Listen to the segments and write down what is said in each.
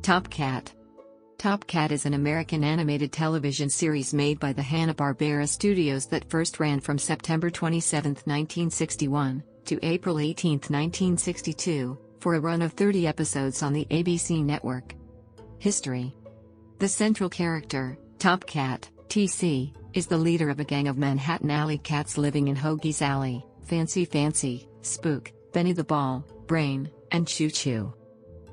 Top Cat. Top Cat is an American animated television series made by the Hanna-Barbera studios that first ran from September 27, 1961, to April 18, 1962, for a run of 30 episodes on the ABC network. History. The central character, Top Cat, TC, is the leader of a gang of Manhattan alley cats living in Hoagie's Alley, Fancy, Spook, Benny the Ball, Brain, and Choo Choo.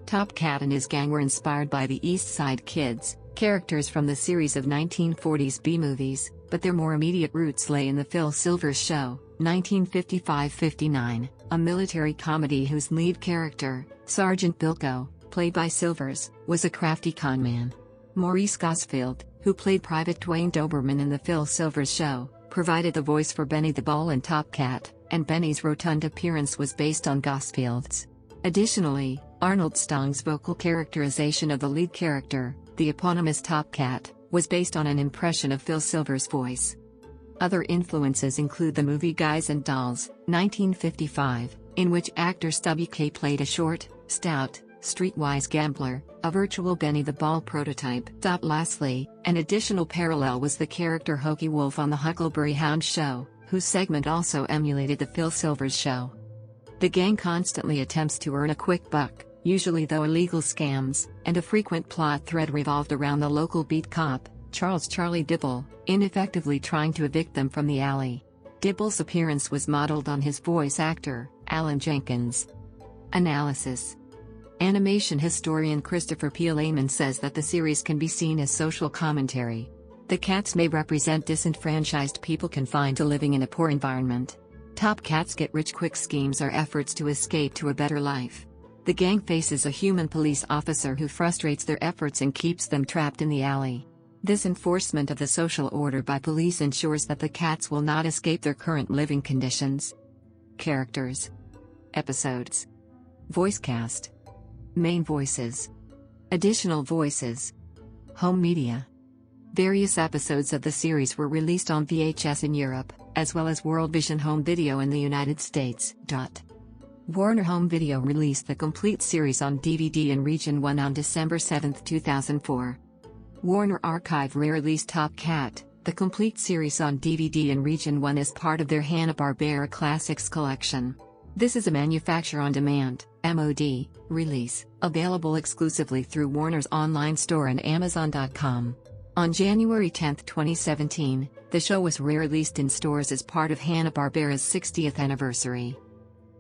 Top Cat and his gang were inspired by the East Side Kids, characters from the series of 1940s B-movies, but their more immediate roots lay in the Phil Silvers Show, 1955-59, a military comedy whose lead character, Sergeant Bilko, played by Silvers, was a crafty conman. Maurice Gosfield, who played Private Dwayne Doberman in the Phil Silvers Show, provided the voice for Benny the Ball and Top Cat, and Benny's rotund appearance was based on Gosfield's. Additionally, Arnold Stong's vocal characterization of the lead character, the eponymous Top Cat, was based on an impression of Phil Silvers' voice. Other influences include the movie Guys and Dolls, 1955, in which actor Stubby Kaye played a short, stout, streetwise gambler, a virtual Benny the Ball prototype. Lastly, an additional parallel was the character Hokey Wolf on the Huckleberry Hound show, whose segment also emulated the Phil Silvers Show. The gang constantly attempts to earn a quick buck, usually through illegal scams, and a frequent plot thread revolved around the local beat cop, Charlie Dibble, ineffectively trying to evict them from the alley. Dibble's appearance was modeled on his voice actor, Alan Jenkins. Analysis. Animation historian Christopher P. Lehman says that the series can be seen as social commentary. The cats may represent disenfranchised people confined to living in a poor environment. Top Cat's get-rich-quick schemes are efforts to escape to a better life. The gang faces a human police officer who frustrates their efforts and keeps them trapped in the alley. This enforcement of the social order by police ensures that the cats will not escape their current living conditions. Characters. Episodes. Voice cast. Main voices. Additional voices. Home media. Various episodes of the series were released on VHS in Europe, as well as World Vision Home Video in the United States. Warner Home Video released the complete series on DVD in Region 1 on December 7, 2004. Warner Archive re-released Top Cat, the complete series on DVD in Region 1 as part of their Hanna-Barbera Classics collection. This is a manufacture-on-demand (MOD) release, available exclusively through Warner's online store and Amazon.com. On January 10, 2017, the show was re-released in stores as part of Hanna-Barbera's 60th anniversary.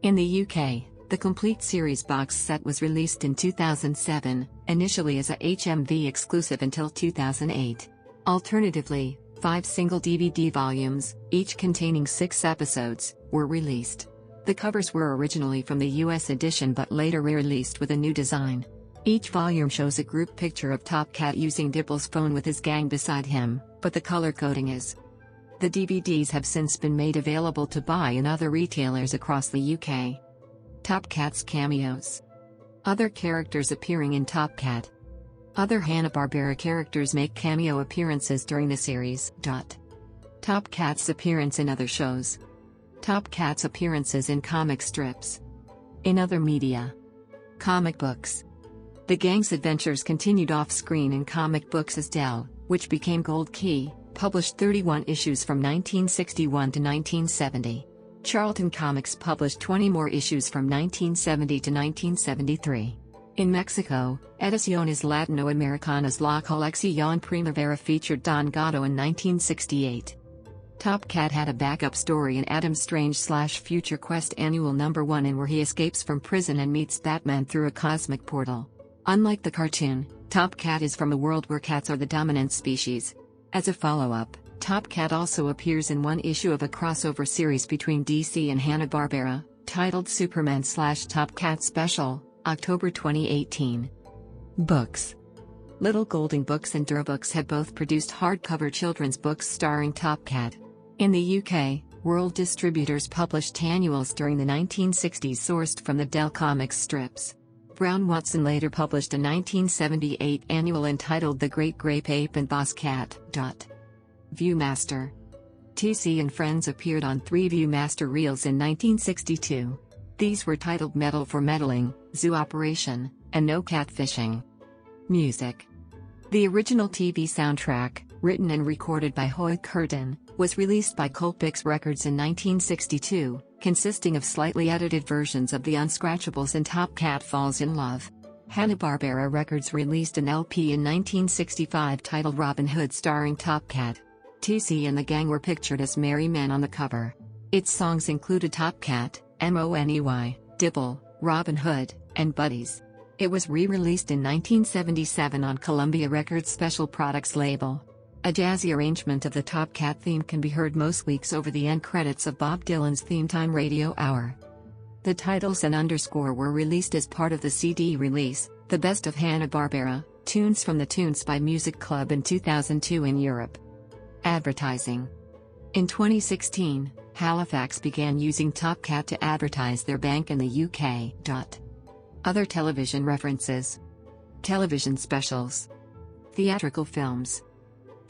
In the UK, the complete series box set was released in 2007, initially as a HMV exclusive until 2008. Alternatively, 5 single DVD volumes, each containing 6 episodes, were released. The covers were originally from the US edition but later re-released with a new design. Each volume shows a group picture of Top Cat using Dibble's phone with his gang beside him, but the color coding is. The DVDs have since been made available to buy in other retailers across the UK. Top Cat's cameos. Other characters appearing in Top Cat. Other Hanna-Barbera characters make cameo appearances during the series. Top Cat's appearance in other shows. Top Cat's appearances in comic strips. In other media. Comic books. The gang's adventures continued off-screen in comic books as Dell, which became Gold Key, published 31 issues from 1961 to 1970. Charlton Comics published 20 more issues from 1970 to 1973. In Mexico, Ediciones Latinoamericanas La Colección Primavera featured Don Gato in 1968. Top Cat had a backup story in Adam Strange/Future Quest Annual No. 1 in where he escapes from prison and meets Batman through a cosmic portal. Unlike the cartoon, Top Cat is from a world where cats are the dominant species. As a follow-up, Top Cat also appears in one issue of a crossover series between DC and Hanna-Barbera, titled Superman/Top Cat Special, October 2018. Books. Little Golding Books and Durabooks have both produced hardcover children's books starring Top Cat. In the UK, World Distributors published annuals during the 1960s sourced from the Dell Comics strips. Brown Watson later published a 1978 annual entitled The Great Grape Ape and Boss Cat. Viewmaster. TC and Friends appeared on 3 Viewmaster reels in 1962. These were titled Metal for Meddling, Zoo Operation, and No Catfishing. Music. The original TV soundtrack, written and recorded by Hoyt Curtin, was released by Colpix Records in 1962, consisting of slightly edited versions of The Unscratchables and Top Cat Falls in Love. Hanna-Barbera Records released an LP in 1965 titled Robin Hood starring Top Cat. TC and the gang were pictured as merry men on the cover. Its songs included Top Cat, Money, Dibble, Robin Hood, and Buddies. It was re-released in 1977 on Columbia Records' Special Products label. A jazzy arrangement of the Top Cat theme can be heard most weeks over the end credits of Bob Dylan's Theme Time Radio Hour. The titles and underscore were released as part of the CD release, The Best of Hanna-Barbera, Tunes from the Tunes by Music Club in 2002 in Europe. Advertising. In 2016, Halifax began using Top Cat to advertise their bank in the UK. Other television references. Television specials. Theatrical films.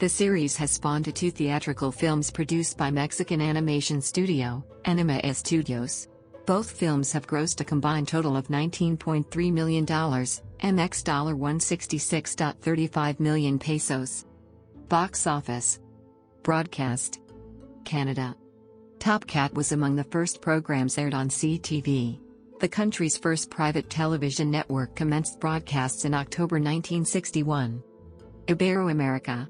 The series has spawned 2 theatrical films produced by Mexican animation studio, Anima Estudios. Both films have grossed a combined total of $19.3 million, MX $166.35 million pesos. Box office. Broadcast. Canada. Top Cat was among the first programs aired on CTV. The country's first private television network commenced broadcasts in October 1961. Ibero-America.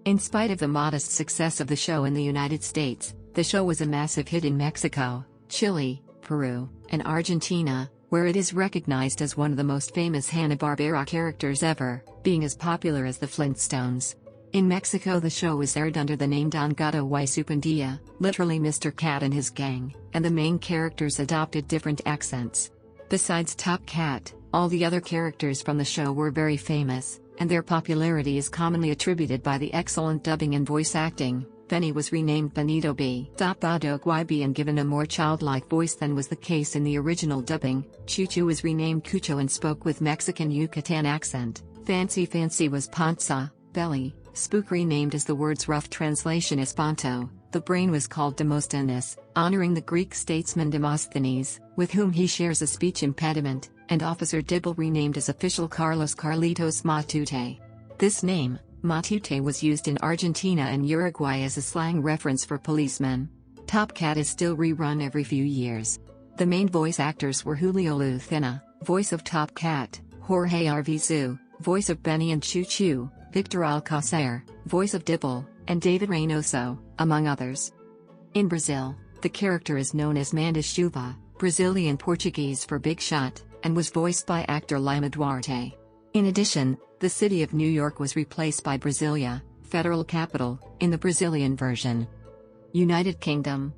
In spite of the modest success of the show in the United States, the show was a massive hit in Mexico, Chile, Peru, and Argentina, where it is recognized as one of the most famous Hanna-Barbera characters ever, being as popular as the Flintstones. In Mexico, the show was aired under the name Don Gato y su Pandilla, literally Mr. Cat and his gang, and the main characters adopted different accents. Besides Top Cat, all the other characters from the show were very famous, and their popularity is commonly attributed by the excellent dubbing and voice acting. Benny was renamed Benito B. Badog and given a more childlike voice than was the case in the original dubbing. Chuchu was renamed Cucho and spoke with Mexican Yucatan accent. Fancy was Panza, belly. Spook renamed as the word's rough translation Espanto. The brain was called Demosthenes, honoring the Greek statesman Demosthenes, with whom he shares a speech impediment, and Officer Dibble renamed as official Carlos Carlitos Matute. This name, Matute, was used in Argentina and Uruguay as a slang reference for policemen. Top Cat is still rerun every few years. The main voice actors were Julio Lucena, voice of Top Cat, Jorge Arvizu, voice of Benny and Choo Choo, Victor Alcacer, voice of Dibble, and David Reynoso, among others. In Brazil, the character is known as Manda Chuva, Brazilian Portuguese for Big Shot, and was voiced by actor Lima Duarte. In addition, the city of New York was replaced by Brasilia, federal capital, in the Brazilian version. United Kingdom.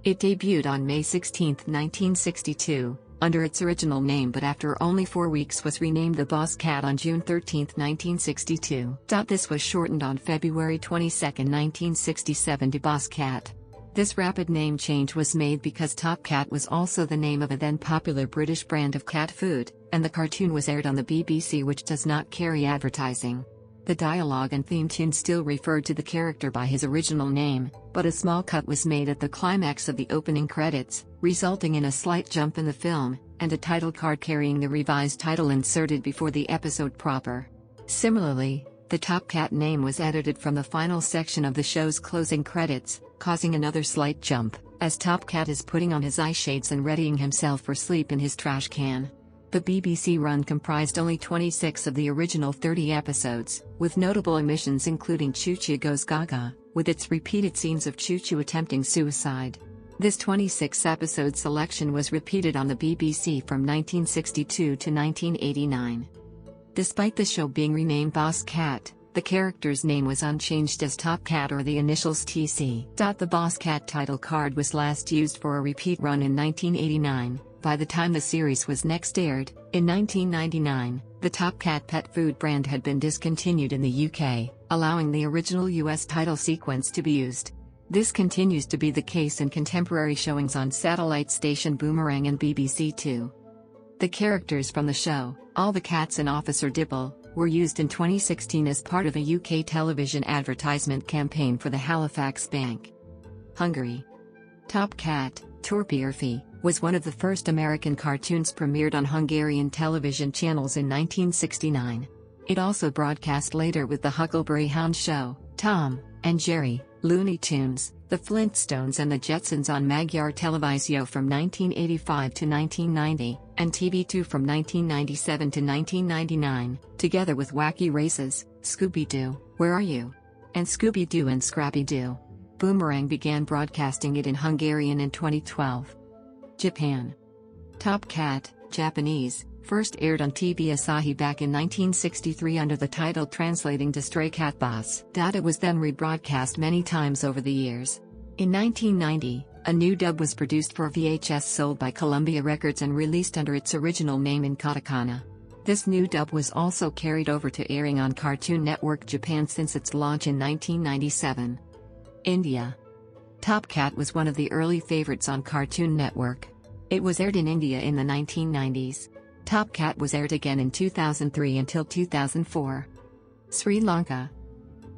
It debuted on May 16, 1962, under its original name, but after only 4 weeks was renamed The Boss Cat on June 13, 1962. This was shortened on February 22, 1967 to Boss Cat. This rapid name change was made because Top Cat was also the name of a then popular British brand of cat food, and the cartoon was aired on the BBC, which does not carry advertising. The dialogue and theme tune still referred to the character by his original name, but a small cut was made at the climax of the opening credits, resulting in a slight jump in the film, and a title card carrying the revised title inserted before the episode proper. Similarly, the Top Cat name was edited from the final section of the show's closing credits, causing another slight jump, as Top Cat is putting on his eye shades and readying himself for sleep in his trash can. The BBC run comprised only 26 of the original 30 episodes, with notable omissions including Choo Choo Goes Gaga, with its repeated scenes of Choo Choo attempting suicide. This 26-episode selection was repeated on the BBC from 1962 to 1989. Despite the show being renamed Boss Cat, the character's name was unchanged as Top Cat or the initials TC. The Boss Cat title card was last used for a repeat run in 1989. By the time the series was next aired, in 1999, the Top Cat pet food brand had been discontinued in the UK, allowing the original US title sequence to be used. This continues to be the case in contemporary showings on satellite station Boomerang and BBC Two. The characters from the show, all the cats and Officer Dibble, were used in 2016 as part of a UK television advertisement campaign for the Halifax Bank. Hungary. Top Cat, Torpirfi, was one of the first American cartoons premiered on Hungarian television channels in 1969. It also broadcast later with The Huckleberry Hound Show, Tom and Jerry, Looney Tunes, The Flintstones and The Jetsons on Magyar Televízió from 1985 to 1990, and TV2 from 1997 to 1999, together with Wacky Races, Scooby-Doo, Where Are You? And Scooby-Doo and Scrappy-Doo. Boomerang began broadcasting it in Hungarian in 2012. Japan. Top Cat, Japanese, first aired on TV Asahi back in 1963 under the title translating to Stray Cat Boss. It was then rebroadcast many times over the years. In 1990, a new dub was produced for VHS sold by Columbia Records and released under its original name in katakana. This new dub was also carried over to airing on Cartoon Network Japan since its launch in 1997. India. Top Cat was one of the early favorites on Cartoon Network. It was aired in India in the 1990s. Top Cat was aired again in 2003 until 2004. Sri Lanka.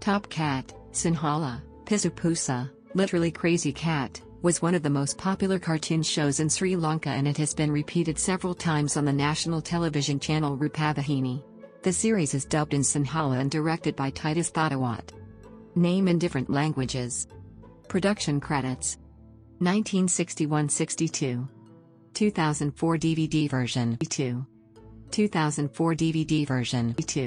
Top Cat, Sinhala, Pisapusa, literally Crazy Cat, was one of the most popular cartoon shows in Sri Lanka, and it has been repeated several times on the national television channel Rupavahini. The series is dubbed in Sinhala and directed by Titus Thadawat. Name in different languages. Production credits. 1961-62. 2004 DVD version 2. 2004 DVD version 2.